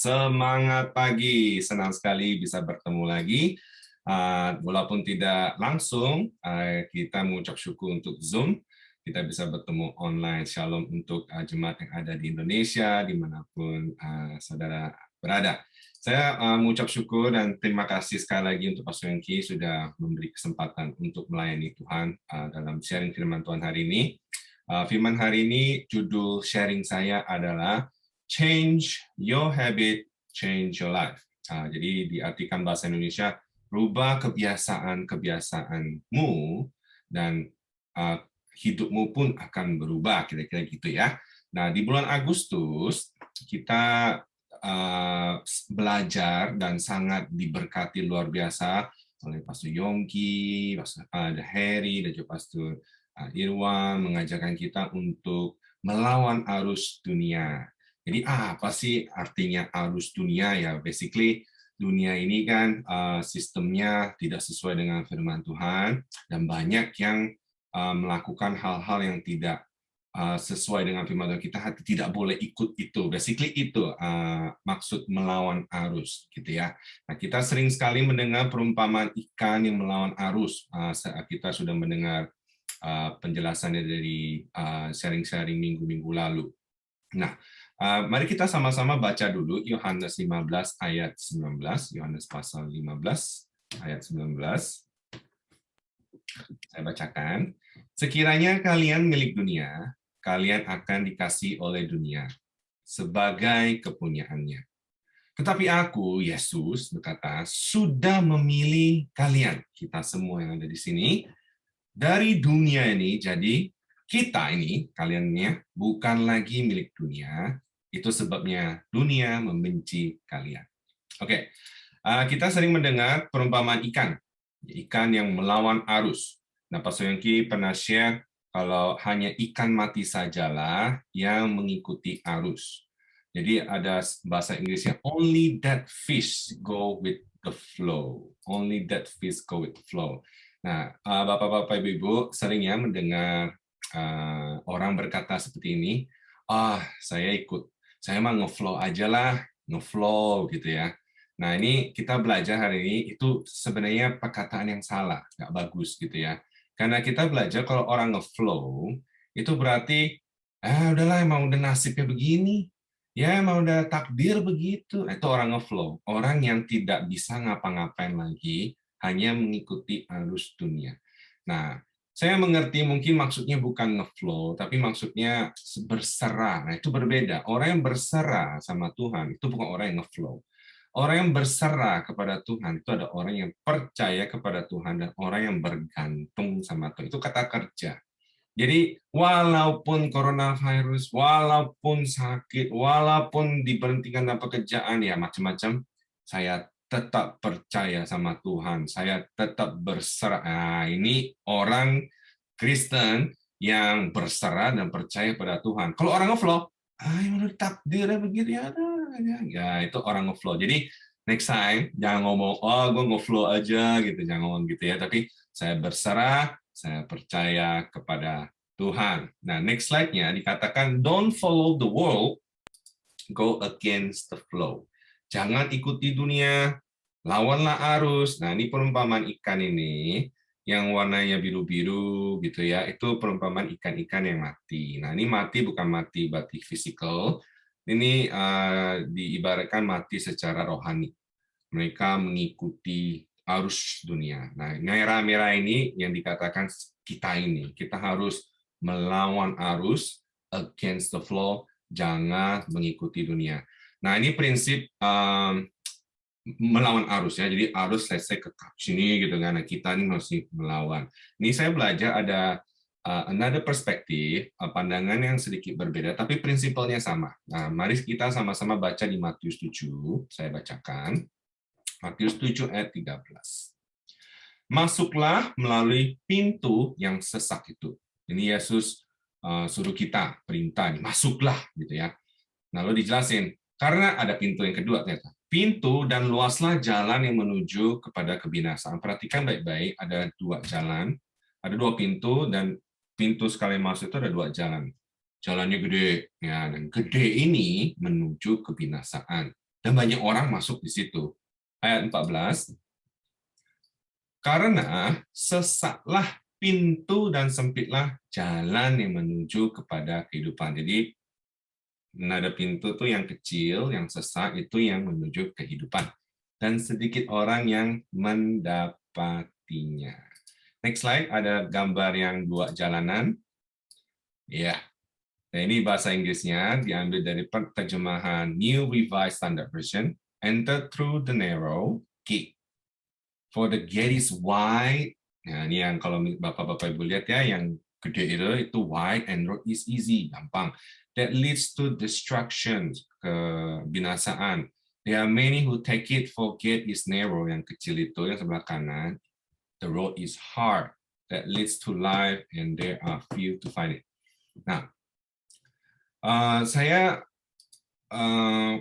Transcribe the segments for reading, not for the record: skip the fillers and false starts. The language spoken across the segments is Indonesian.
Semangat pagi, senang sekali bisa bertemu lagi. Walaupun tidak langsung, kita mengucap syukur untuk Zoom. Kita bisa bertemu online. Shalom untuk jemaat yang ada di Indonesia, dimanapun saudara berada. Saya mengucap syukur dan terima kasih sekali lagi untuk Pastor Yongki sudah memberi kesempatan untuk melayani Tuhan dalam sharing firman Tuhan hari ini. Firman hari ini, judul sharing saya adalah Change Your Habit, Change Your Life. Jadi diartikan bahasa Indonesia, rubah kebiasaan-kebiasaanmu dan hidupmu pun akan berubah, kira-kira gitu ya. Nah, di bulan Agustus kita belajar dan sangat diberkati luar biasa oleh Pastor Yongki, Pastor Harry, dan juga Pastor Irwan mengajarkan kita untuk melawan arus dunia. Jadi apa sih artinya arus dunia ya? Basically dunia ini kan sistemnya tidak sesuai dengan firman Tuhan dan banyak yang melakukan hal-hal yang tidak sesuai dengan firman Tuhan. Kita tidak boleh ikut itu. Basically itu maksud melawan arus, gitu ya. Nah, kita sering sekali mendengar perumpamaan ikan yang melawan arus. Kita sudah mendengar penjelasannya dari sharing-sharing minggu-minggu lalu. Nah, mari kita sama-sama baca dulu Yohanes 15 ayat 19, Yohanes pasal 15 ayat 19. Saya bacakan. Sekiranya kalian milik dunia, kalian akan dikasih oleh dunia sebagai kepunyaannya. Tetapi aku, Yesus, berkata, sudah memilih kalian, kita semua yang ada di sini, dari dunia ini. Jadi kita ini, kaliannya, bukan lagi milik dunia. Itu sebabnya dunia membenci kalian. Oke, kita sering mendengar perumpamaan ikan yang melawan arus. Nah, Pastor Yongki pernah share kalau hanya ikan mati sajalah yang mengikuti arus. Jadi ada bahasa Inggrisnya, only that fish go with the flow. Only that fish go with the flow. Nah, Bapak-bapak, Ibu-ibu sering ya mendengar orang berkata seperti ini, saya ikut, saya mah ngeflow aja lah, ngeflow gitu ya. Nah, ini kita belajar hari ini, itu sebenarnya perkataan yang salah, nggak bagus gitu ya. Karena kita belajar kalau orang ngeflow, itu berarti, udahlah emang udah nasibnya begini, ya emang udah takdir begitu. Itu orang ngeflow, orang yang tidak bisa ngapa-ngapain lagi, hanya mengikuti arus dunia. Nah, saya mengerti mungkin maksudnya bukan ngeflow, tapi maksudnya berserah. Nah, itu berbeda. Orang yang berserah sama Tuhan, itu bukan orang yang ngeflow. Orang yang berserah kepada Tuhan, itu ada orang yang percaya kepada Tuhan, dan orang yang bergantung sama Tuhan. Itu kata kerja. Jadi, walaupun coronavirus, walaupun sakit, walaupun diberhentikan dalam pekerjaan, ya macam-macam, saya tetap percaya sama Tuhan, saya tetap berserah. Nah, ini orang Kristen yang berserah dan percaya pada Tuhan. Kalau orang ngeflow, menurut takdirnya begitu ya, itu orang ngeflow. Jadi next time jangan ngomong, gue ngeflow aja gitu, jangan ngomong gitu ya. Tapi saya berserah, saya percaya kepada Tuhan. Nah, next slide-nya dikatakan, don't follow the world, go against the flow. Jangan ikuti dunia, lawanlah arus. Nah, ini perumpamaan ikan ini, yang warnanya biru-biru gitu ya, itu perumpamaan ikan-ikan yang mati. Nah, ini mati bukan mati berarti fisikal, ini diibaratkan mati secara rohani. Mereka mengikuti arus dunia. Nah, merah-merah ini yang dikatakan kita harus melawan arus, against the flow, jangan mengikuti dunia. Nah, ini prinsip melawan arus ya. Jadi arus selesai ke sini gitu kan. Nah, kita ini masih melawan. Ini saya belajar ada another perspektif, pandangan yang sedikit berbeda, tapi prinsipalnya sama. Nah, mari kita sama-sama baca di Matius 7, saya bacakan. Matius 7 ayat 13. Masuklah melalui pintu yang sesak itu. Ini Yesus suruh kita, perintah, masuklah gitu ya. Lalu dijelasin, karena ada pintu yang kedua ternyata. Pintu dan luaslah jalan yang menuju kepada kebinasaan. Perhatikan baik-baik, ada dua jalan, ada dua pintu, dan pintu sekali masuk itu ada dua jalan. Jalannya gede, ya, dan gede ini menuju kebinasaan. Dan banyak orang masuk di situ. Ayat 14, karena sesaklah pintu dan sempitlah jalan yang menuju kepada kehidupan. Jadi ada pintu tuh yang kecil, yang sesak itu yang menuju kehidupan. Dan sedikit orang yang mendapatinya. Next slide, ada gambar yang dua jalanan. Ya, nah ini bahasa Inggrisnya diambil dari terjemahan New Revised Standard Version. Enter through the narrow gate. For the gate is wide. Nah, ini yang kalau Bapak-Bapak Ibu lihat ya, yang gede itu wide and road is easy, gampang. That leads to destruction, kebinasaan. There are many who take it, for gate is narrow, yang kecil itu, yang sebelah kanan. The road is hard, that leads to life, and there are few to find it. Nah, saya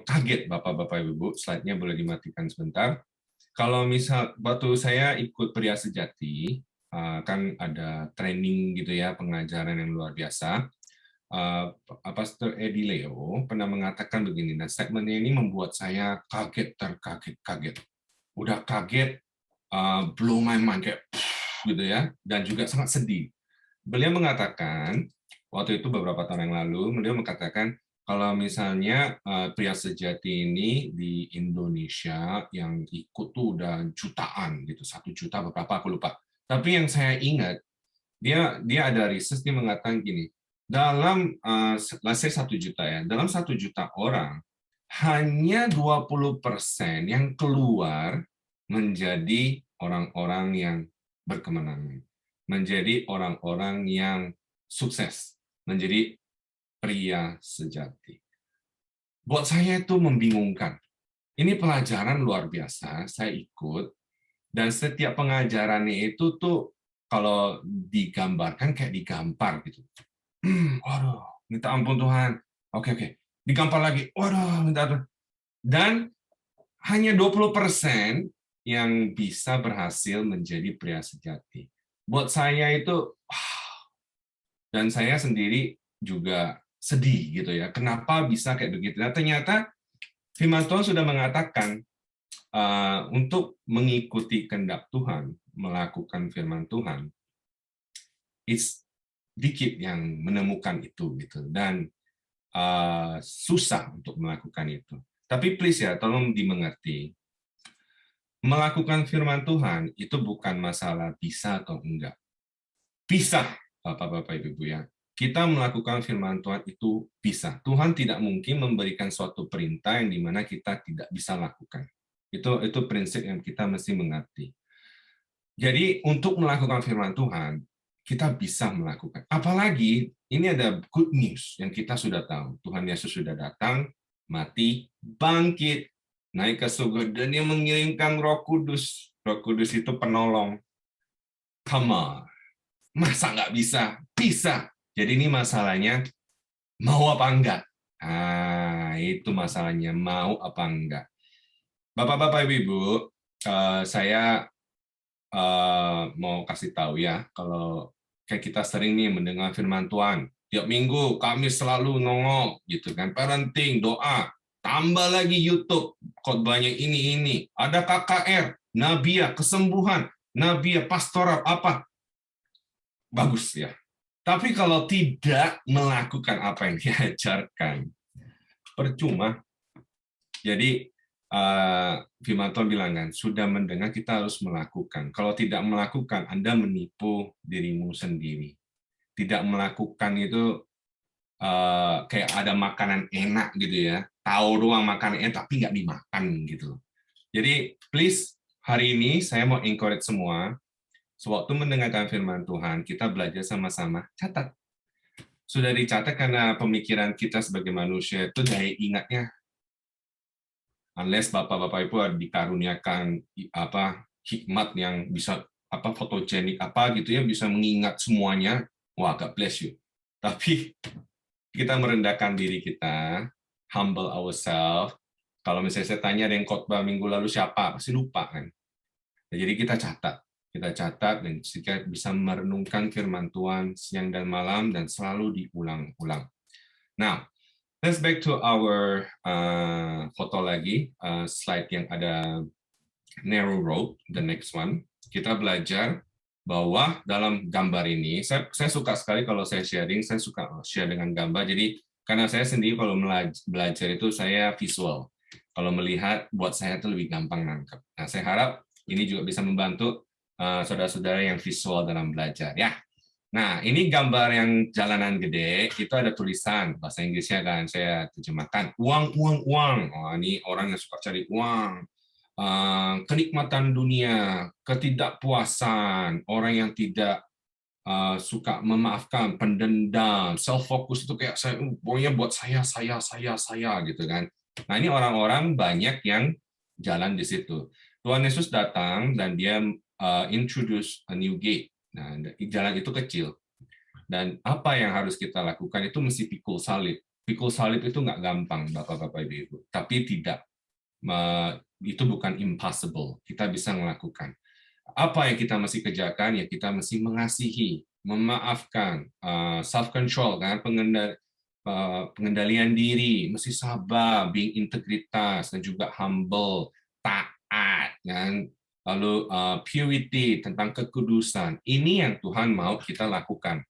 kaget Bapak-Bapak Ibu, slide-nya boleh dimatikan sebentar. Kalau misal waktu saya ikut Pria Sejati, kan ada training gitu ya, pengajaran yang luar biasa. Pastor Eddie Leo pernah mengatakan begini, dan statementnya ini membuat saya kaget, terkaget-kaget. Udah kaget, blow my mind, kayak gitu ya, dan juga sangat sedih. Beliau mengatakan, waktu itu beberapa tahun yang lalu, beliau mengatakan, kalau misalnya Pria Sejati ini di Indonesia yang ikut tuh udah jutaan gitu, 1 juta beberapa aku lupa. Tapi yang saya ingat, dia ada riset, dia mengatakan gini, dalam let's say 1 juta ya, dalam 1 juta orang hanya 20% yang keluar menjadi orang-orang yang berkemenangan, menjadi orang-orang yang sukses, menjadi pria sejati. Buat saya itu membingungkan. Ini pelajaran luar biasa, saya ikut, dan setiap pengajarannya itu tuh kalau digambarkan kayak digampar gitu. Waduh, minta ampun Tuhan. Oke. Digampar lagi. Waduh, minta ampun. Dan hanya 20% yang bisa berhasil menjadi pria sejati. Buat saya itu, dan saya sendiri juga sedih gitu ya. Kenapa bisa kayak begitu? Nah, ternyata firman Tuhan sudah mengatakan untuk mengikuti kehendak Tuhan, melakukan firman Tuhan, it's dikit yang menemukan itu gitu, dan susah untuk melakukan itu. Tapi please ya, tolong dimengerti. Melakukan firman Tuhan itu bukan masalah bisa atau enggak. Bisa, Bapak-Bapak Ibu ya. Kita melakukan firman Tuhan itu bisa. Tuhan tidak mungkin memberikan suatu perintah yang dimana kita tidak bisa lakukan. Itu prinsip yang kita mesti mengerti. Jadi untuk melakukan firman Tuhan, kita bisa melakukan. Apalagi ini ada good news yang kita sudah tahu. Tuhan Yesus sudah datang, mati, bangkit, naik ke surga, dan Dia mengirimkan Roh Kudus. Roh Kudus itu penolong. Come on. Masa nggak bisa? Bisa. Jadi ini masalahnya mau apa enggak? Itu masalahnya, mau apa enggak. Bapak-bapak, Ibu-ibu, saya mau kasih tahu ya, kalau kayak kita sering nih mendengar firman Tuhan, tiap minggu kami selalu nongol gitu kan, parenting, doa, tambah lagi YouTube, khotbahnya ini, ada KKR, Nabiah, kesembuhan, Nabiah, pastoral, apa, bagus ya. Tapi kalau tidak melakukan apa yang diajarkan, percuma. Jadi firman Tuhan bilang kan, sudah mendengar kita harus melakukan. Kalau tidak melakukan, Anda menipu dirimu sendiri. Tidak melakukan itu kayak ada makanan enak gitu ya. Tahu doang makanan enak tapi nggak dimakan gitu. Jadi please hari ini saya mau encourage semua. Sewaktu mendengarkan firman Tuhan, kita belajar sama-sama, catat. Sudah dicatat karena pemikiran kita sebagai manusia itu daya ingatnya. Unless Bapak-Bapak Ibu dikaruniakan hikmat yang bisa fotogenik gitu ya, bisa mengingat semuanya, wah, God bless you. Tapi kita merendahkan diri kita, humble ourselves. Kalau misalnya saya tanya ada yang khotbah minggu lalu siapa, pasti lupa kan. Jadi kita catat dan kita bisa merenungkan firman Tuhan siang dan malam dan selalu diulang-ulang. Nah, Let's back to our foto lagi, slide yang ada narrow road, the next one. Kita belajar bahwa dalam gambar ini, saya suka sekali kalau saya sharing, saya suka share dengan gambar. Jadi karena saya sendiri kalau belajar itu saya visual. Kalau melihat, buat saya itu lebih gampang nangkep. Nah, saya harap ini juga bisa membantu saudara-saudara yang visual dalam belajar. Ya, nah, ini gambar yang jalanan gede, itu ada tulisan bahasa Inggrisnya kan, saya terjemahkan. Uang, uang, uang. Oh, ini orang yang suka cari uang. Kenikmatan dunia, ketidakpuasan, orang yang tidak suka memaafkan, pendendam, self focus itu kayak saya, pokoknya buat saya gitu kan. Nah, ini orang-orang banyak yang jalan di situ. Tuhan Yesus datang dan dia introduce a new gate. Nah, jalan itu kecil. Dan apa yang harus kita lakukan itu mesti pikul salib. Pikul salib itu nggak gampang, Bapak-Bapak, Ibu-Ibu. Tapi tidak, itu bukan impossible. Kita bisa melakukan. Apa yang kita mesti kerjakan? Ya kita mesti mengasihi, memaafkan, self-control, kan, pengendalian diri, mesti sabar, being integritas, dan juga humble, taat, kan? Lalu purity, tentang kekudusan. Ini yang Tuhan mau kita lakukan.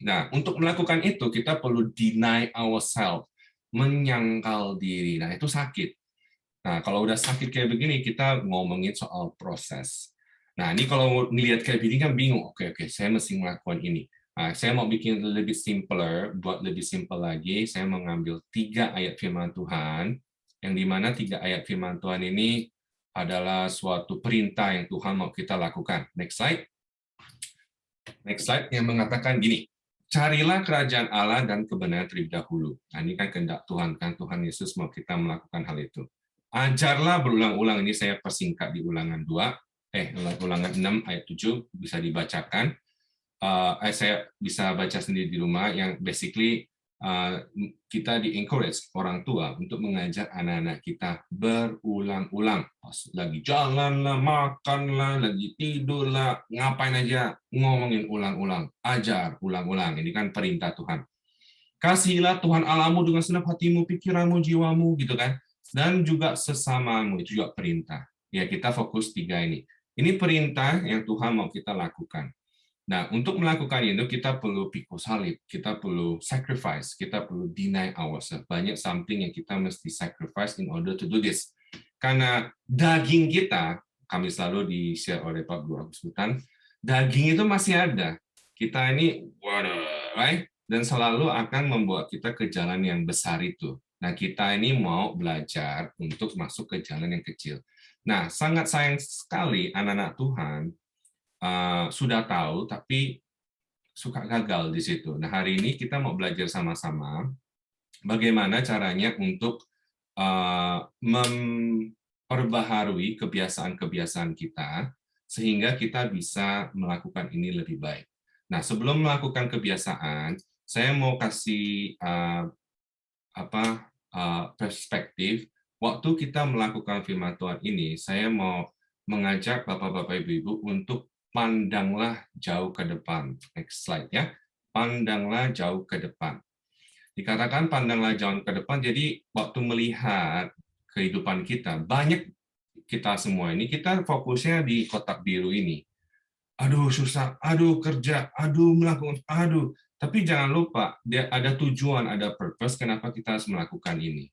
Nah, untuk melakukan itu kita perlu deny ourselves, menyangkal diri. Nah, itu sakit. Nah, kalau udah sakit kayak begini, kita ngomongin soal proses. Nah, ini kalau ngelihat kayak begini kan bingung. Oke, saya mesti melakukan ini. Nah, saya mau bikin lebih simpler, buat lebih simple lagi, saya mengambil 3 ayat firman Tuhan, yang dimana 3 ayat firman Tuhan ini adalah suatu perintah yang Tuhan mau kita lakukan. Next slide. Next slide yang mengatakan gini, carilah kerajaan Allah dan kebenaran terlebih dahulu. Nah, ini kan kehendak Tuhan, kan Tuhan Yesus mau kita melakukan hal itu. Ajarlah berulang-ulang, ini saya persingkat di ulangan 2, ulangan 6 ayat 7 bisa dibacakan. Saya bisa baca sendiri di rumah, yang basically kita di-encourage orang tua untuk mengajar anak-anak kita berulang-ulang. Lagi jalan lah, makan lah, lagi tidur lah, ngapain aja, ngomongin ulang-ulang. Ajar ulang-ulang, ini kan perintah Tuhan. Kasihilah Tuhan Allahmu dengan segenap hatimu, pikiranmu, jiwamu, gitu kan. Dan juga sesamamu, itu juga perintah. Ya, kita fokus 3 ini. Ini perintah yang Tuhan mau kita lakukan. Nah, untuk melakukan itu kita perlu pikul salib, kita perlu sacrifice, kita perlu deny ourselves. Banyak something yang kita mesti sacrifice in order to do this. Karena daging kita, kami selalu di-share oleh Pak Guru Agus Hutan, daging itu masih ada. Kita ini, right? Dan selalu akan membawa kita ke jalan yang besar itu. Nah, kita ini mau belajar untuk masuk ke jalan yang kecil. Nah, sangat sayang sekali anak-anak Tuhan sudah tahu, tapi suka gagal di situ. Nah, hari ini kita mau belajar sama-sama bagaimana caranya untuk memperbaharui kebiasaan-kebiasaan kita, sehingga kita bisa melakukan ini lebih baik. Nah, sebelum melakukan kebiasaan, saya mau kasih perspektif. Waktu kita melakukan firman Tuhan ini, saya mau mengajak Bapak-Bapak Ibu-Ibu untuk pandanglah jauh ke depan. Next slide ya. Pandanglah jauh ke depan. Dikatakan pandanglah jauh ke depan, jadi waktu melihat kehidupan kita, banyak kita semua ini, kita fokusnya di kotak biru ini. Aduh susah, aduh kerja, aduh melakukan, aduh. Tapi jangan lupa, dia ada tujuan, ada purpose kenapa kita harus melakukan ini.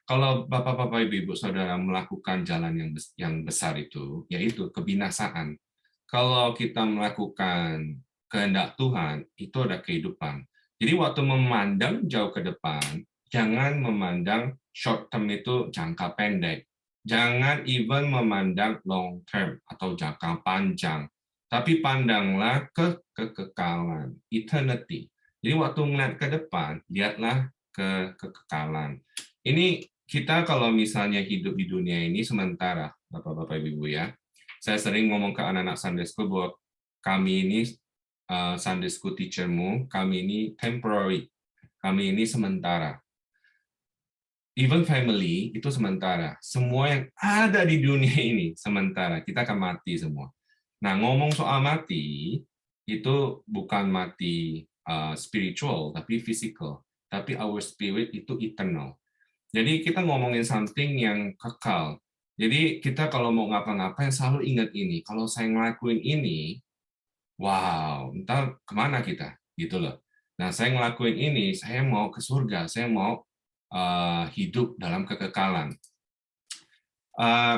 Kalau Bapak-Bapak, Ibu-Ibu, Saudara melakukan jalan yang besar itu, yaitu kebinasaan. Kalau kita melakukan kehendak Tuhan, itu ada kehidupan. Jadi waktu memandang jauh ke depan, jangan memandang short term itu jangka pendek. Jangan even memandang long term atau jangka panjang. Tapi pandanglah ke kekekalan, eternity. Jadi waktu melihat ke depan, lihatlah ke kekekalan. Ini kita kalau misalnya hidup di dunia ini sementara, Bapak-Bapak Ibu ya. Saya sering ngomong ke anak-anak Sunday School bahwa kami ini Sunday School teachermu, kami ini temporary, kami ini sementara. Even family itu sementara. Semua yang ada di dunia ini sementara. Kita akan mati semua. Nah, ngomong soal mati, itu bukan mati spiritual, tapi physical. tapi our spirit itu eternal. Jadi kita ngomongin something yang kekal. Jadi kita kalau mau ngapa-ngapain selalu ingat ini. Kalau saya ngelakuin ini, wow, entar kemana kita? Gitu loh. Nah, saya ngelakuin ini, saya mau ke surga, saya mau hidup dalam kekekalan.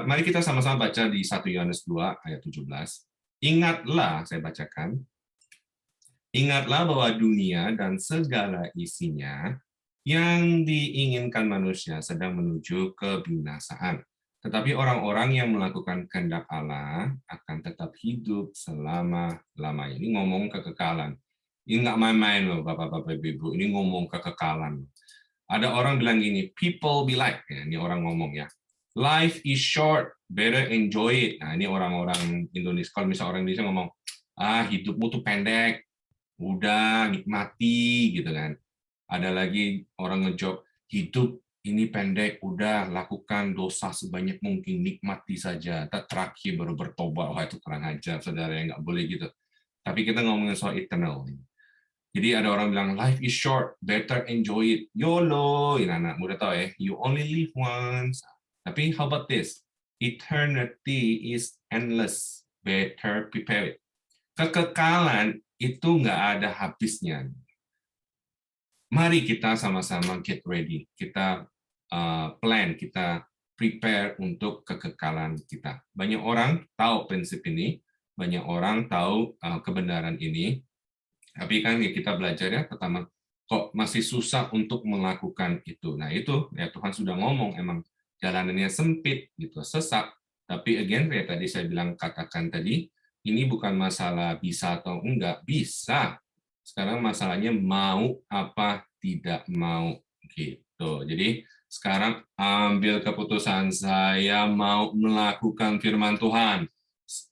Mari kita sama-sama baca di 1 Yohanes 2 ayat 17. Ingatlah, saya bacakan. Ingatlah bahwa dunia dan segala isinya yang diinginkan manusia sedang menuju kebinasaan. Tetapi orang-orang yang melakukan kehendak Allah akan tetap hidup selama-lamanya. Ini ngomong kekekalan. Ini nggak main-main loh, Bapak-Bapak, Ibu. Ini ngomong kekekalan. Ada orang bilang gini, people be like. Ya, ini orang ngomong ya. Life is short, better enjoy it. Nah, ini orang-orang Indonesia. Kalau misalnya orang Indonesia ngomong, hidupmu tuh pendek, udah nikmati gitu kan. Ada lagi orang ngejawab, hidup ini pendek, udah lakukan dosa sebanyak mungkin, nikmati saja. Terakhir baru bertobat. Wah, itu kurang ajar, saudara, yang nggak boleh gitu. Tapi kita ngomongin soal eternal. Jadi ada orang bilang, life is short, better enjoy it. YOLO, ini anak muda tahu ya, you only live once. Tapi how about this? Eternity is endless, better prepare it. Kekekalan itu nggak ada habisnya. Mari kita sama-sama get ready, kita plan, kita prepare untuk kekekalan kita. Banyak orang tahu prinsip ini, banyak orang tahu kebenaran ini, tapi kan kita belajar ya, pertama, kok masih susah untuk melakukan itu. Nah itu, ya Tuhan sudah ngomong, emang jalanannya sempit, gitu, sesak. Tapi again, kayak tadi saya katakan tadi, ini bukan masalah bisa atau enggak, bisa. Sekarang masalahnya mau apa tidak mau gitu. Jadi sekarang ambil keputusan, saya mau melakukan firman Tuhan.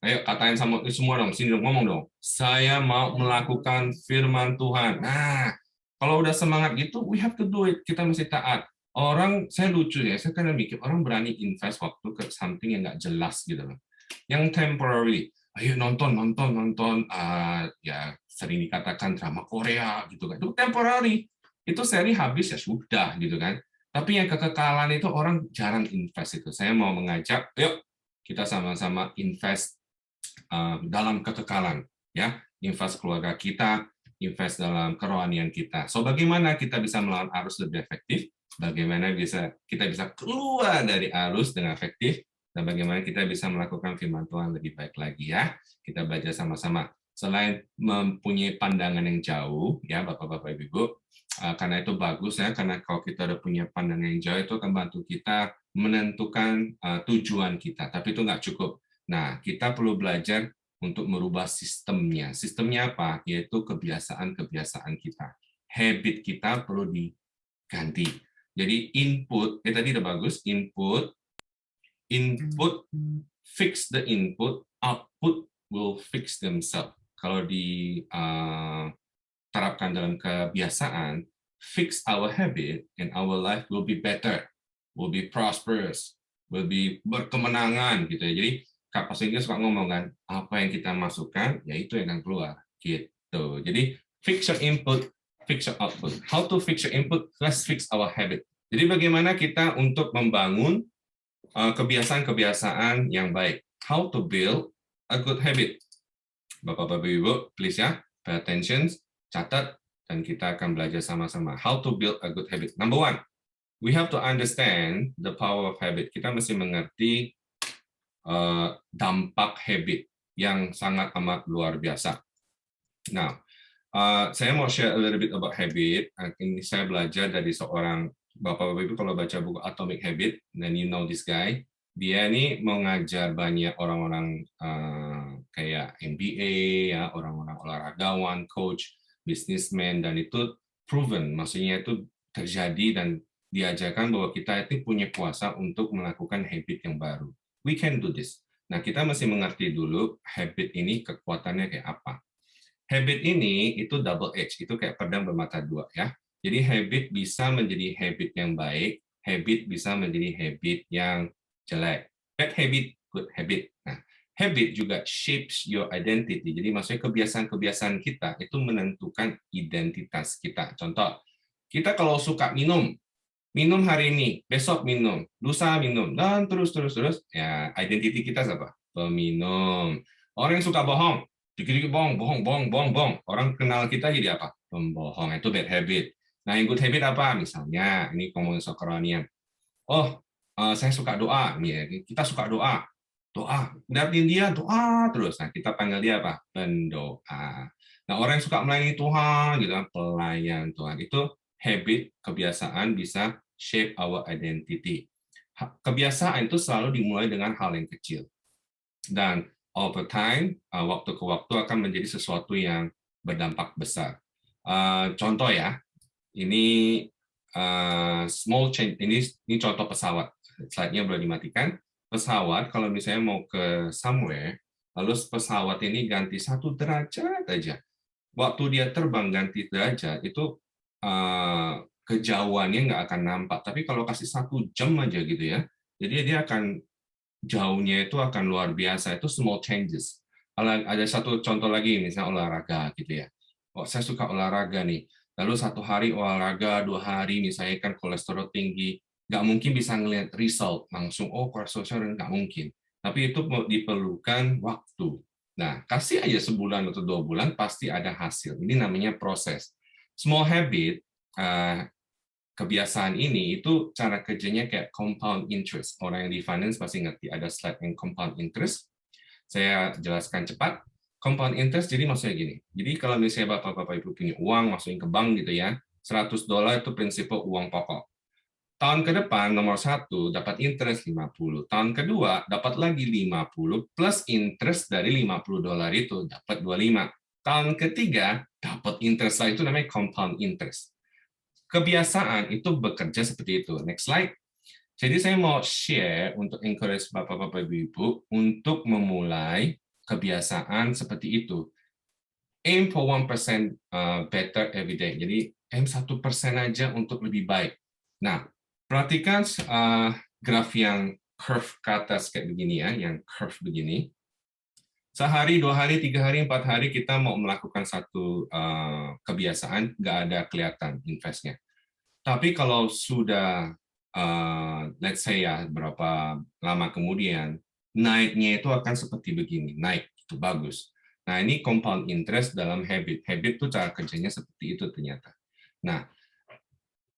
Ayo katain sama semua dong, sini dong, ngomong dong. Saya mau melakukan firman Tuhan. Nah, kalau udah semangat gitu, we have to do it. Kita mesti taat. Orang, saya lucu ya, saya kadang mikir orang berani invest waktu ke something yang nggak jelas gitu loh. Yang temporary, ayo nonton, ya sering dikatakan drama Korea gitu kan, itu temporary, itu seri habis ya sudah gitu kan. Tapi yang kekekalan itu orang jarang invest itu. Saya mau mengajak, yuk kita sama-sama invest dalam kekekalan, ya, invest keluarga kita, invest dalam kerohanian kita. So bagaimana kita bisa melawan arus lebih efektif? Bagaimana kita bisa keluar dari arus dengan efektif? Dan bagaimana kita bisa melakukan firman Tuhan lebih baik lagi ya. Kita belajar sama-sama. Selain mempunyai pandangan yang jauh, ya Bapak-Bapak Ibu, karena itu bagus ya, karena kalau kita udah punya pandangan yang jauh itu akan bantu kita menentukan tujuan kita. Tapi itu nggak cukup. Nah, kita perlu belajar untuk merubah sistemnya. Sistemnya apa? Yaitu kebiasaan-kebiasaan kita. Habit kita perlu diganti. Jadi input, tadi udah bagus, input, fix the input, output will fix themselves. Kalau diterapkan dalam kebiasaan, fix our habit and our life will be better, will be prosperous, will be berkemenangan gitu ya. Jadi Kak Pastor Inggris suka ngomong kan, apa yang kita masukkan, ya itu yang akan keluar gitu. Jadi fix your input, fix your output. How to fix your input? Let's fix our habit. Jadi bagaimana kita untuk membangun kebiasaan-kebiasaan yang baik. How to build a good habit. Bapak-bapak Ibu, please ya, pay attention, catat, dan kita akan belajar sama-sama. How to build a good habit. Number one, we have to understand the power of habit. Kita mesti mengerti dampak habit yang sangat amat luar biasa. Nah, saya mau share a little bit about habit. Ini saya belajar dari seorang Bapak-Bapak Ibu kalau baca buku Atomic Habit, then you know this guy. Dia ini mau ngajar banyak orang-orang kayak MBA, ya, orang-orang olahragawan, coach, businessman, dan itu proven, maksudnya itu terjadi dan diajarkan bahwa kita itu punya kuasa untuk melakukan habit yang baru. We can do this. Nah, kita mesti mengerti dulu habit ini kekuatannya kayak apa. Habit ini itu double edge, itu kayak pedang bermata dua ya. Jadi habit bisa menjadi habit yang baik, habit bisa menjadi habit yang jelek. Bad habit, good habit. Nah, habit juga shapes your identity. Jadi maksudnya kebiasaan-kebiasaan kita itu menentukan identitas kita. Contoh, Kita kalau suka minum, minum hari ini, besok minum, lusa minum, dan terus, ya identiti kita siapa? Peminum. Orang yang suka bohong, dikit-dikit bohong, bohong, bohong, bohong, bohong. Orang kenal kita jadi apa? Pembohong. Itu bad habit. Nah, yang good habit apa? Misalnya, ini ngomongin soal kerohanian. Oh, saya suka doa. Nih, ya, kita suka doa. Doa. Dapetin dia, doa terus. Nah, kita panggil dia apa? Pendoa. Nah, orang yang suka melayani Tuhan, gitu kan, pelayan Tuhan. Itu habit, kebiasaan bisa shape our identity. Kebiasaan itu selalu dimulai dengan hal yang kecil. Dan over time, waktu ke waktu akan menjadi sesuatu yang berdampak besar. Contoh ya, ini small change, ini contoh pesawat. Slide-nya boleh dimatikan. Pesawat, kalau misalnya mau ke somewhere, lalu pesawat ini ganti 1 derajat aja. Waktu dia terbang ganti derajat, itu kejauhannya nggak akan nampak. Tapi kalau kasih 1 jam aja gitu ya, jadi dia akan jauhnya itu akan luar biasa. Itu small changes. Ada satu contoh lagi, misalnya olahraga gitu ya. Oh, saya suka olahraga nih. Lalu 1 hari olahraga, 2 hari misalnya kan kolesterol tinggi, nggak mungkin bisa ngelihat result langsung. Oh, kolesterol nggak mungkin. Tapi itu diperlukan waktu. Nah, kasih aja sebulan atau 2 bulan pasti ada hasil. Ini namanya proses. Small habit, kebiasaan ini itu cara kerjanya kayak compound interest. Orang yang di finance pasti ngerti ada slide yang compound interest. Saya jelaskan cepat. Compound interest jadi maksudnya gini. Jadi kalau misalnya Bapak-Bapak Ibu punya uang masukin ke bank gitu ya, $100 itu prinsip uang pokok. Tahun ke depan nomor 1 dapat interest 50. Tahun kedua dapat lagi 50 plus interest dari $50 itu dapat 25. Tahun ketiga dapat interest lah, itu namanya compound interest. Kebiasaan itu bekerja seperti itu. Next slide. Jadi saya mau share untuk encourage Bapak-Bapak Ibu untuk memulai kebiasaan seperti itu. Aim for 1% better every day. Jadi aim 1% aja untuk lebih baik. Nah, perhatikan graf yang curve ke atas kayak begini ya, yang curve begini. Sehari, 2 hari, 3 hari, 4 hari kita mau melakukan satu kebiasaan, nggak ada kelihatan investnya. Tapi kalau sudah, let's say ya, berapa lama kemudian, naiknya itu akan seperti begini, naik, itu bagus. Nah, ini compound interest dalam habit. Habit itu cara kerjanya seperti itu ternyata. Nah,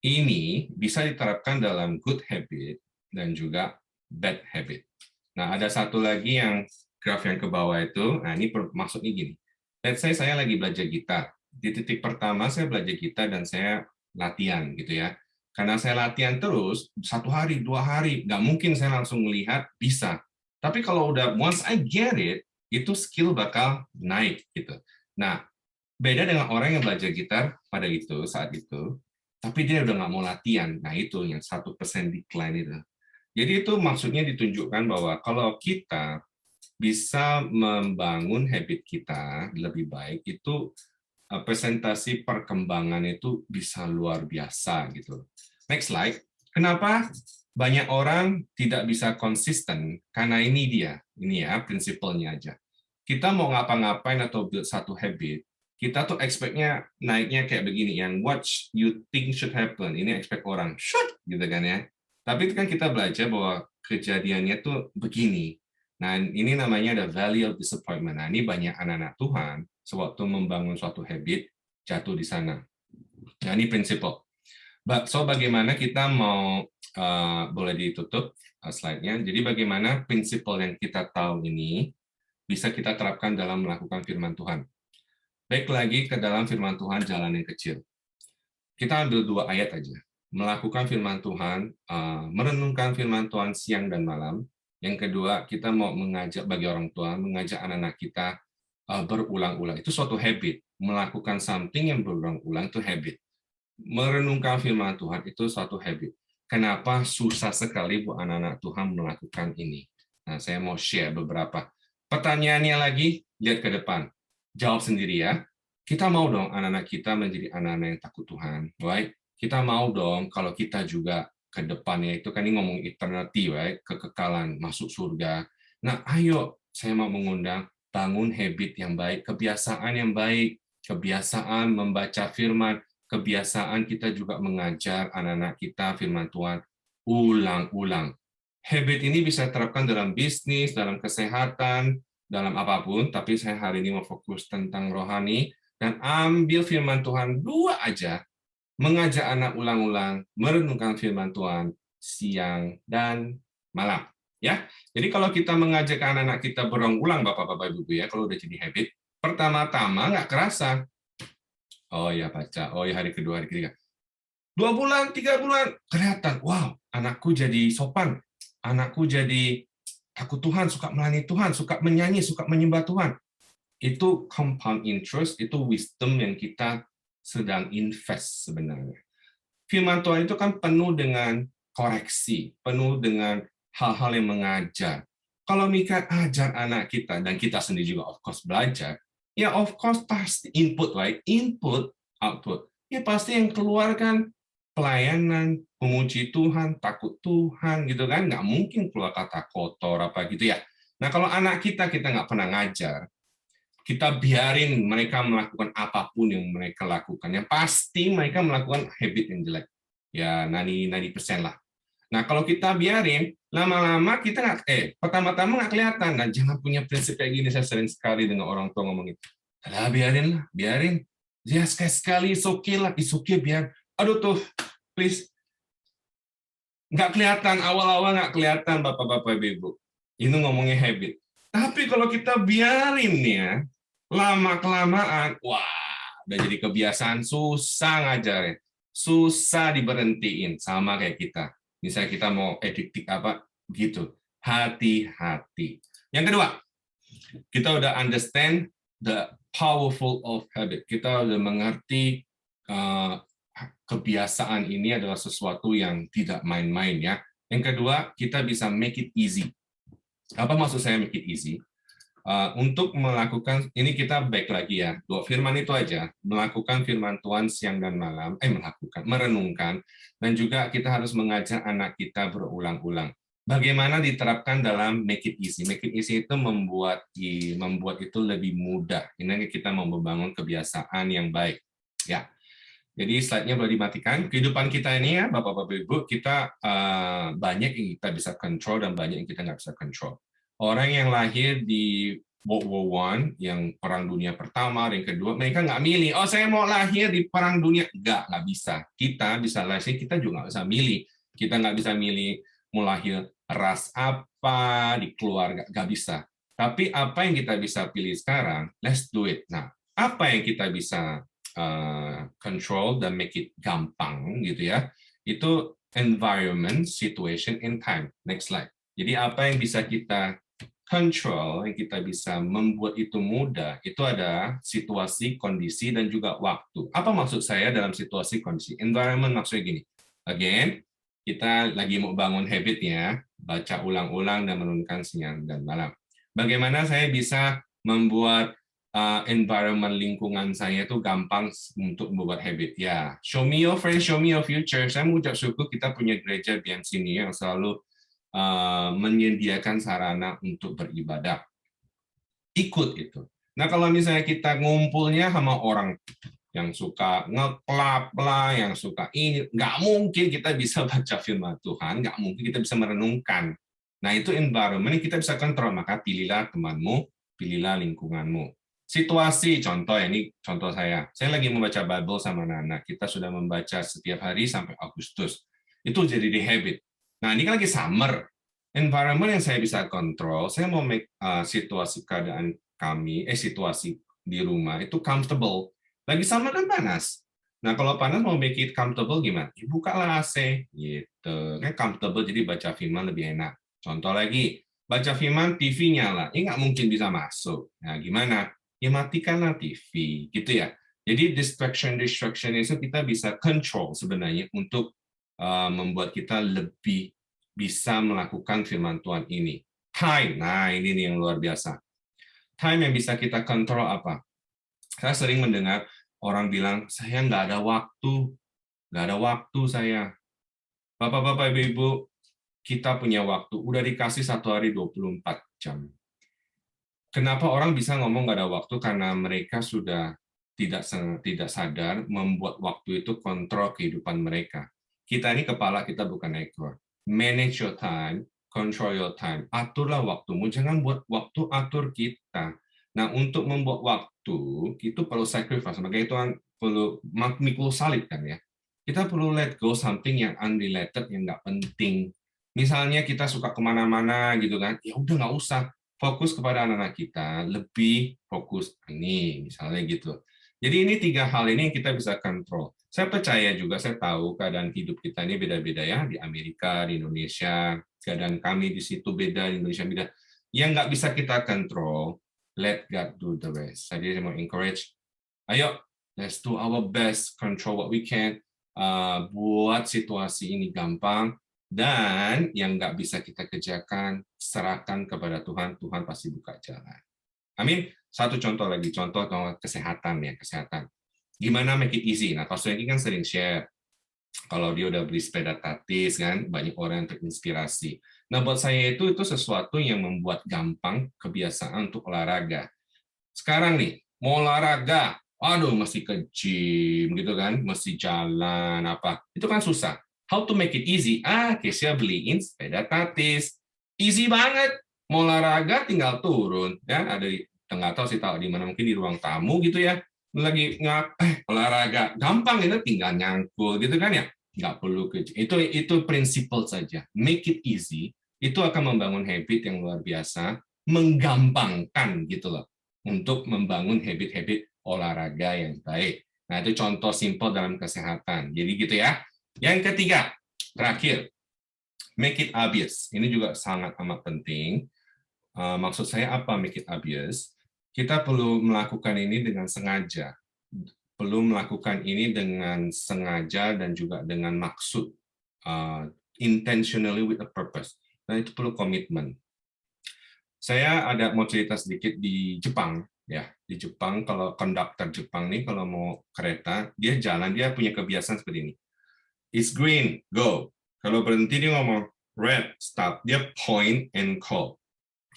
ini bisa diterapkan dalam good habit dan juga bad habit. Nah, ada satu lagi yang graf yang ke bawah itu, nah ini maksudnya gini. Let's say saya lagi belajar gitar. Di titik pertama saya belajar gitar dan saya latihan gitu ya. Karena saya latihan terus, 1 hari, 2 hari, nggak mungkin saya langsung melihat bisa. Tapi kalau udah once I get it, itu skill bakal naik gitu. Nah, beda dengan orang yang belajar gitar pada itu saat itu, tapi dia udah nggak mau latihan. Nah itu yang 1% decline itu. Jadi itu maksudnya ditunjukkan bahwa kalau kita bisa membangun habit kita lebih baik, itu presentasi perkembangan itu bisa luar biasa gitu. Next slide. Kenapa banyak orang tidak bisa konsisten? Karena ini ya prinsipalnya aja. Kita mau ngapa-ngapain atau build satu habit, kita tuh expect-nya naiknya kayak begini, yang what you think should happen. Ini expect orang, shoot, gitu kan ya. Tapi itu kan kita belajar bahwa kejadiannya tuh begini. Nah, ini namanya ada value of disappointment. Nah, ini banyak anak-anak Tuhan, sewaktu membangun suatu habit, jatuh di sana. Nah, ini prinsipal. So, bagaimana kita mau, boleh ditutup slide-nya. Jadi, bagaimana prinsipal yang kita tahu ini bisa kita terapkan dalam melakukan firman Tuhan. Baik lagi ke dalam firman Tuhan jalan yang kecil. Kita ambil 2 ayat aja. Melakukan firman Tuhan, merenungkan firman Tuhan siang dan malam. Yang kedua, kita mau mengajak bagi orang tua, mengajak anak-anak kita berulang-ulang. Itu suatu habit. Melakukan something yang berulang-ulang itu habit. Merenungkan firman Tuhan itu suatu habit. Kenapa susah sekali buat anak-anak Tuhan melakukan ini? Nah, saya mau share beberapa. Pertanyaannya lagi, lihat ke depan. Jawab sendiri ya. Kita mau dong anak-anak kita menjadi anak-anak yang takut Tuhan. Right? Kita mau dong kalau kita juga ke depannya itu kan ini ngomong eternity, right? Kekekalan, masuk surga. Nah, ayo saya mau mengundang bangun habit yang baik, kebiasaan yang baik, kebiasaan membaca firman, kebiasaan kita juga mengajar anak-anak kita firman Tuhan ulang-ulang. Habit ini bisa diterapkan dalam bisnis, dalam kesehatan, dalam apapun, tapi saya hari ini mau fokus tentang rohani, dan ambil firman Tuhan 2 aja, mengajak anak ulang-ulang, merenungkan firman Tuhan siang dan malam. Ya, jadi kalau kita mengajak anak-anak kita berulang-ulang, Bapak-Bapak Ibu ya, kalau udah jadi habit, pertama-tama nggak kerasa. Oh ya baca, oh ya hari kedua, hari ketiga. 2 bulan, 3 bulan, kelihatan, wow, anakku jadi sopan, anakku jadi takut Tuhan, suka melayani Tuhan, suka menyanyi, suka menyembah Tuhan. Itu compound interest, itu wisdom yang kita sedang invest sebenarnya. Firman Tuhan itu kan penuh dengan koreksi, penuh dengan hal-hal yang mengajar. Kalau Mika ajar anak kita, dan kita sendiri juga of course belajar, ya of course pasti input, right? Input, output. Ya pasti yang keluar kan pelayanan, memuji Tuhan, takut Tuhan, gitu kan? Nggak mungkin keluar kata kotor apa gitu ya. Nah kalau anak kita nggak pernah ngajar, kita biarin mereka melakukan apapun yang mereka lakukan. Yang pasti mereka melakukan habit yang jelek. Ya, 90% lah. Nah, kalau kita biarin, lama-lama kita pertama-tama nggak kelihatan. Nah, jangan punya prinsip kayak gini. Saya sering sekali dengan orang tua ngomong gitu. Biarin lah, biarin. Ya, sekali-sekali, it's okay lah. It's okay, biar. Aduh tuh, please. Nggak kelihatan, awal-awal nggak kelihatan, Bapak-Bapak, Ibu. Ini ngomongnya habit. Tapi kalau kita biarin ya, lama-kelamaan, wah, udah jadi kebiasaan, susah ngajarin. Susah diberhentiin, sama kayak kita. Misalnya kita mau ediktik apa, gitu. Hati-hati. Yang kedua, kita udah understand the powerful of habit. Kita udah mengerti kebiasaan ini adalah sesuatu yang tidak main-main ya. Yang kedua, kita bisa make it easy. Apa maksud saya make it easy? Untuk melakukan, ini kita back lagi ya, 2 firman itu aja, melakukan firman Tuhan siang dan malam, merenungkan, dan juga kita harus mengajar anak kita berulang-ulang. Bagaimana diterapkan dalam make it easy? Make it easy itu membuat itu lebih mudah. Ini kita mau membangun kebiasaan yang baik. Ya, jadi slide-nya boleh dimatikan. Kehidupan kita ini ya, Bapak-Bapak Ibu, kita banyak yang kita bisa control dan banyak yang kita nggak bisa control. Orang yang lahir di World War I, yang Perang Dunia Pertama, yang kedua, mereka nggak milih, oh saya mau lahir di Perang Dunia. Nggak bisa. Kita bisa lahir, kita juga nggak bisa milih. Kita nggak bisa milih mau lahir ras apa, di keluarga, nggak bisa. Tapi apa yang kita bisa pilih sekarang, let's do it. Nah, apa yang kita bisa control dan make it gampang gitu ya, itu environment, situation, and time. Next slide. Jadi apa yang bisa kita control, yang kita bisa membuat itu mudah, itu ada situasi, kondisi, dan juga waktu. Apa maksud saya dalam situasi, kondisi? Environment maksudnya gini. Again, kita lagi mau bangun habitnya, baca ulang-ulang dan menurunkan siang dan malam. Bagaimana saya bisa membuat environment lingkungan saya itu gampang untuk membuat habit. Ya, show me your friends, show me your future. Saya mengucap syukur kita punya gereja BMC ini yang selalu menyediakan sarana untuk beribadah. Ikut itu. Nah, kalau misalnya kita ngumpulnya sama orang yang suka ngeklap lah, yang suka ini, nggak mungkin kita bisa baca firman Tuhan, nggak mungkin kita bisa merenungkan. Nah, itu environment yang kita bisa kontrol. Maka pilihlah temanmu, pilihlah lingkunganmu. Situasi, contoh ya, ini contoh saya lagi membaca Bible sama anak-anak, kita sudah membaca setiap hari sampai Agustus, itu jadi di habit. Nah ini kan lagi summer, environment yang saya bisa kontrol, saya mau make situasi keadaan kami, situasi di rumah itu comfortable, lagi summer kan panas, nah kalau panas mau make it comfortable gimana? Bukalah AC, gitu, kan comfortable jadi baca firman lebih enak. Contoh lagi, baca firman TV nyala, ini nggak mungkin bisa masuk, nah gimana? Ya matikanlah TV, gitu ya. Jadi distraction itu kita bisa control sebenarnya untuk membuat kita lebih bisa melakukan firman Tuhan ini. Time, nah ini nih yang luar biasa. Time yang bisa kita kontrol apa? Saya sering mendengar orang bilang, saya nggak ada waktu saya. Bapak-bapak, ibu-ibu, kita punya waktu, udah dikasih 1 hari 24 jam. Kenapa orang bisa ngomong nggak ada waktu? Karena mereka sudah tidak sadar membuat waktu itu kontrol kehidupan mereka. Kita ini kepala, kita bukan ekor. Manage your time, control your time. Aturlah waktumu, jangan buat waktu atur kita. Nah, untuk membuat waktu, itu perlu sacrifice. Makanya itu perlu mikul salib kan ya. Kita perlu let go something yang unrelated, yang nggak penting. Misalnya kita suka kemana-mana gitu kan, ya udah nggak usah. Fokus kepada anak-anak kita, lebih fokus ini, misalnya gitu. Jadi ini 3 hal ini yang kita bisa kontrol. Saya percaya juga, saya tahu keadaan hidup kita ini beda-beda ya, di Amerika, di Indonesia, keadaan kami di situ beda, di Indonesia beda. Yang nggak bisa kita kontrol, let God do the rest. Jadi saya mau encourage, ayo, let's do our best, control what we can, buat situasi ini gampang, dan yang nggak bisa kita kerjakan, serahkan kepada Tuhan, Tuhan pasti buka jalan. Amin. Satu contoh lagi, contoh kesehatan ya, kesehatan. Gimana make it easy? Nah, Pastor Egi kan sering share, kalau dia udah beli sepeda tatis kan, banyak orang yang terinspirasi. Nah, buat saya itu sesuatu yang membuat gampang kebiasaan untuk olahraga. Sekarang nih, mau olahraga, aduh mesti ke gym gitu kan, mesti jalan apa, itu kan susah. How to make it easy? Kesia beliin sepeda tatis. Easy banget. Mau olahraga tinggal turun, ya ada di nggak tahu sih tahu di mana, mungkin di ruang tamu gitu ya. Lagi olahraga, gampang itu tinggal nyangkul gitu kan ya. Nggak perlu ke itu prinsipal saja. Make it easy, itu akan membangun habit yang luar biasa, menggampangkan gitu loh, untuk membangun habit-habit olahraga yang baik. Nah, itu contoh simpel dalam kesehatan. Jadi gitu ya. Yang ketiga, terakhir, make it obvious. Ini juga sangat amat penting. Maksud saya apa make it obvious? Kita perlu melakukan ini dengan sengaja. Perlu melakukan ini dengan sengaja dan juga dengan maksud. Intentionally with a purpose. Nah, itu perlu komitmen. Saya mau cerita sedikit di Jepang. Ya, di Jepang kalau konduktor Jepang nih kalau mau kereta, dia jalan, dia punya kebiasaan seperti ini. It's green, go. Kalau berhenti dia ngomong red, stop. Dia point and call.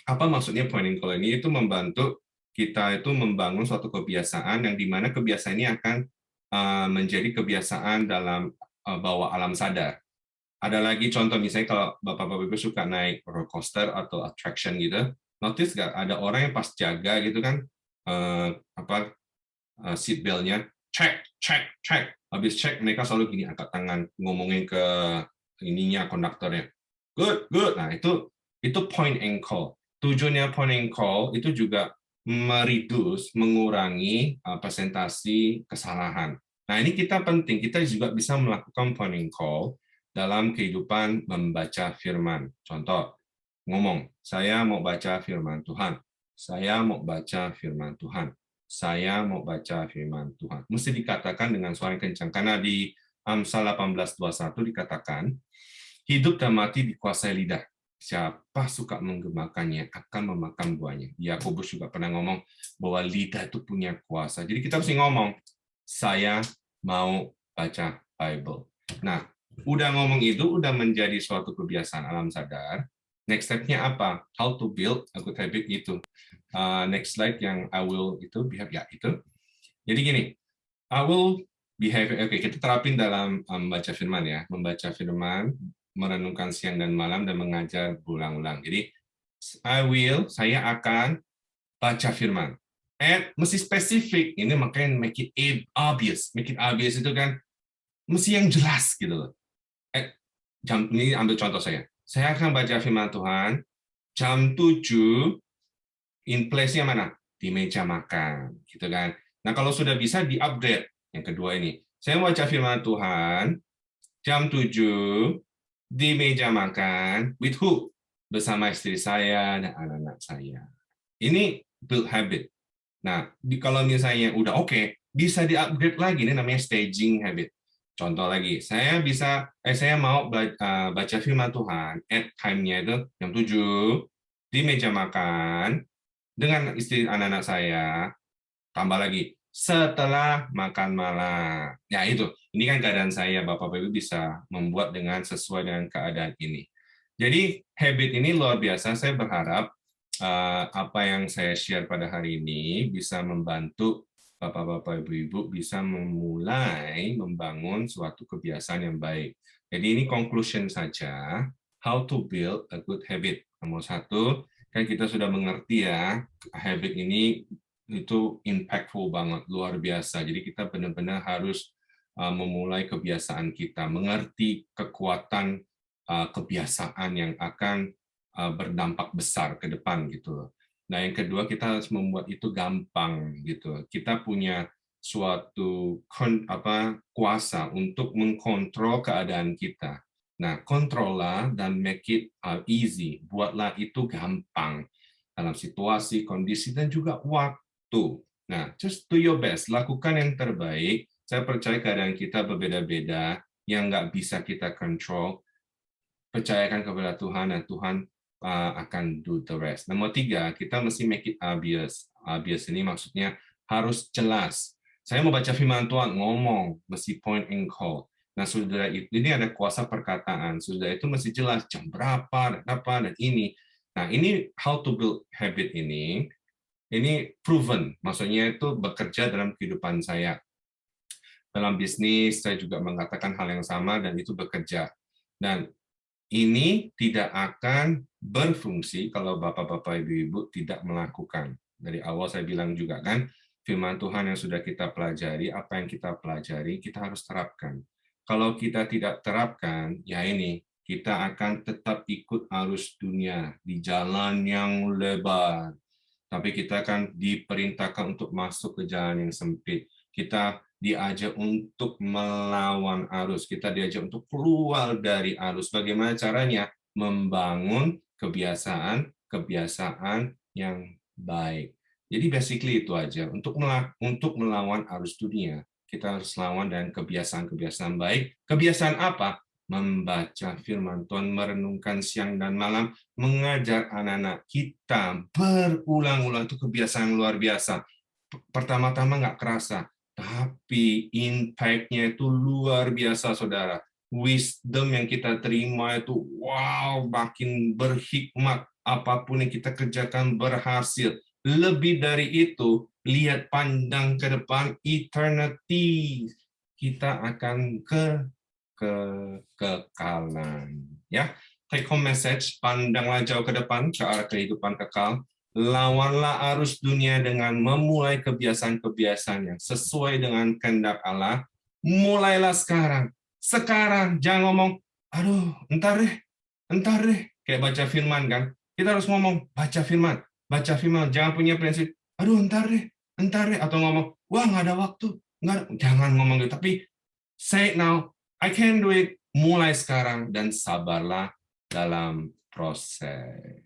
Apa maksudnya point and call ini? Itu membantu kita itu membangun suatu kebiasaan yang dimana kebiasaan ini akan menjadi kebiasaan dalam bawah alam sadar. Ada lagi contoh misalnya kalau Bapak-Bapak Ibu suka naik roller coaster atau attraction gitu, notice nggak ada orang yang pas jaga gitu kan, seat belt-nya, check, habis check mereka selalu gini angkat tangan ngomongin ke ininya konduktornya, good. Nah itu point and call. Tujuannya point and call itu juga mengurangi presentasi kesalahan. Nah ini kita penting, kita juga bisa melakukan point and call dalam kehidupan membaca firman. Contoh, ngomong, saya mau baca firman Tuhan. Saya mau baca firman Tuhan. Saya mau baca firman Tuhan. Mesti dikatakan dengan suara yang kencang. Karena di Amsal 18:21 dikatakan, hidup dan mati dikuasai lidah. Siapa suka menggemakannya akan memakan buahnya. Yakobus juga pernah ngomong bahwa lidah itu punya kuasa. Jadi kita mesti ngomong, saya mau baca Bible. Nah, udah ngomong itu, udah menjadi suatu kebiasaan alam sadar. Next step-nya apa? How to build a good habit itu. Next slide yang I will itu behave ya itu. Jadi gini, I will behave. Oke, kita terapin dalam membaca firman ya, membaca firman, merenungkan siang dan malam dan mengajar berulang-ulang. Jadi saya akan baca firman. Mesti spesifik. Ini makanya make it obvious. Make it obvious itu kan mesti yang jelas gitu loh. Ini ambil contoh saya. Saya akan baca firman Tuhan jam 7, in place-nya mana? Di meja makan, gitu kan. Nah, kalau sudah bisa di-upgrade. Yang kedua ini, saya baca firman Tuhan jam 7 di meja makan with who? Bersama istri saya dan anak-anak saya. Ini build habit. Nah, kalau misalnya udah oke, bisa di-upgrade lagi. Ini namanya staging habit. Contoh lagi, saya mau baca firman Tuhan, at time-nya itu jam 7, di meja makan, dengan istri anak-anak saya, tambah lagi, setelah makan malam. Ya itu, ini kan keadaan saya, Bapak-Ibu bisa membuat dengan sesuai dengan keadaan ini. Jadi, habit ini luar biasa, saya berharap apa yang saya share pada hari ini bisa membantu Bapak-bapak, ibu-ibu bisa memulai membangun suatu kebiasaan yang baik. Jadi ini conclusion saja, how to build a good habit. Nomor satu, kan kita sudah mengerti ya, habit ini itu impactful banget, luar biasa. Jadi kita benar-benar harus memulai kebiasaan kita, mengerti kekuatan kebiasaan yang akan berdampak besar ke depan gitu. Nah, yang kedua kita harus membuat itu gampang gitu. Kita punya suatu kuasa untuk mengkontrol keadaan kita. Nah, kontrollah dan make it easy. Buatlah itu gampang dalam situasi, kondisi, dan juga waktu. Nah, just do your best. Lakukan yang terbaik. Saya percaya keadaan kita berbeda-beda, yang nggak bisa kita control. Percayakan kepada Tuhan, dan Tuhan akan do the rest. Nomor 3, kita mesti make it obvious. Obvious ini maksudnya harus jelas. Saya mau baca firman Tuhan, ngomong, mesti point and call. Nah, sudah ini ada kuasa perkataan. Sudah itu mesti jelas jam berapa, dan apa, dan ini. Nah, ini how to build habit ini proven. Maksudnya itu bekerja dalam kehidupan saya. Dalam bisnis, saya juga mengatakan hal yang sama, dan itu bekerja. Dan ini tidak akan berfungsi kalau Bapak-Bapak, Ibu-Ibu tidak melakukan. Dari awal saya bilang juga kan, firman Tuhan yang sudah kita pelajari, apa yang kita pelajari, kita harus terapkan. Kalau kita tidak terapkan, ya ini, kita akan tetap ikut arus dunia di jalan yang lebar. Tapi kita akan diperintahkan untuk masuk ke jalan yang sempit. Kita diajak untuk melawan arus, kita diajak untuk keluar dari arus. Bagaimana caranya? Membangun kebiasaan yang baik. Jadi basically itu aja. Untuk melawan arus dunia, kita harus lawan dengan kebiasaan-kebiasaan baik. Kebiasaan apa? Membaca firman Tuhan, merenungkan siang dan malam, mengajar anak-anak kita berulang-ulang. Itu kebiasaan luar biasa. Pertama-tama nggak kerasa, tapi impact-nya itu luar biasa, saudara. Wisdom yang kita terima itu, wow, makin berhikmat. Apapun yang kita kerjakan berhasil. Lebih dari itu, lihat pandang ke depan, eternity. Kita akan kekekalan. Ya, take home message, pandanglah jauh ke depan, ke arah kehidupan kekal. Lawanlah arus dunia dengan memulai kebiasaan-kebiasaan yang sesuai dengan kehendak Allah. Mulailah sekarang. Sekarang, jangan ngomong, aduh, entar deh. Kayak baca firman kan. Kita harus ngomong, baca firman. Baca firman, jangan punya prinsip, aduh, entar deh. Atau ngomong, wah, nggak ada waktu. Jangan ngomong gitu. Tapi, say it now, I can do it. Mulai sekarang, dan sabarlah dalam proses.